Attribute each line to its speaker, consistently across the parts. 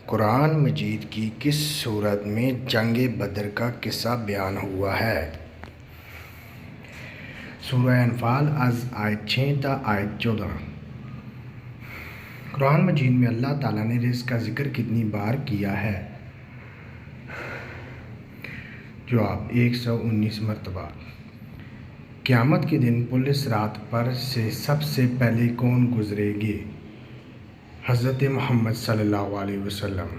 Speaker 1: قرآن مجید کی کس سورت میں جنگ بدر کا قصہ بیان ہوا ہے؟ سورہ انفال از آیت 6 تا آیت 14۔ قرآن مجید میں اللہ تعالیٰ نے رزق کا ذکر کتنی بار کیا ہے؟ جواب 119 مرتبہ۔ قیامت کے دن پل صراط پر سے سب سے پہلے کون گزرے گے؟ حضرت محمد صلی اللہ علیہ وسلم۔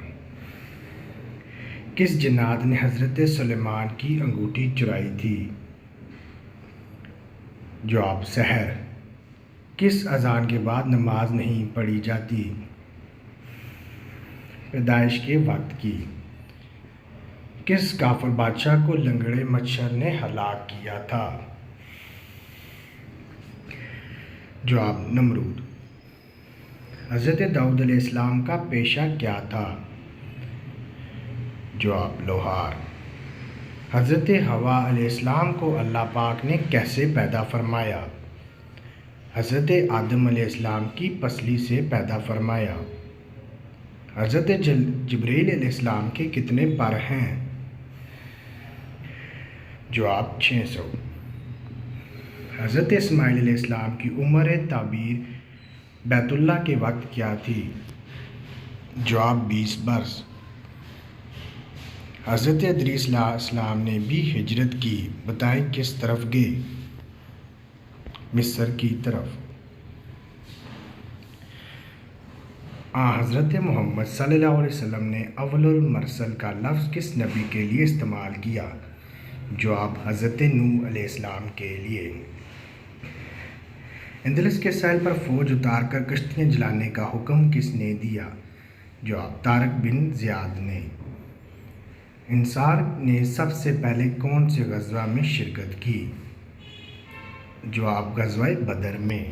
Speaker 1: کس جنات نے حضرت سلیمان کی انگوٹھی چرائی تھی؟ جواب سحر۔ کس اذان کے بعد نماز نہیں پڑھی جاتی؟ پیدائش کے وقت کی۔ کس کافر بادشاہ کو لنگڑے مچھر نے ہلاک کیا تھا؟ جواب نمرود۔ حضرت داؤد علیہ السلام کا پیشہ کیا تھا؟ جواب لوہار۔ حضرت حوا علیہ السلام کو اللہ پاک نے کیسے پیدا فرمایا؟ حضرت آدم علیہ السلام کی پسلی سے پیدا فرمایا۔ حضرت جبریل علیہ السلام کے کتنے پر ہیں؟ جواب 600۔ حضرت اسماعیل علیہ السلام کی عمر تعبیر بیت اللہ کے وقت کیا تھی؟ جواب 20 برس۔ حضرت ادریس علیہ السلام نے بھی ہجرت کی، بتائیں کس طرف گئے؟ مصر کی طرف۔ حضرت محمد صلی اللہ علیہ وسلم نے اول المرسل کا لفظ کس نبی کے لیے استعمال کیا؟ جواب حضرت نوح علیہ السلام کے لیے۔ اندلس کے ساحل پر فوج اتار کر کشتیاں جلانے کا حکم کس نے دیا؟ جواب طارق بن زیاد نے۔ انصار نے سب سے پہلے کون سے غزوہ میں شرکت کی؟ جواب غزوہ بدر میں۔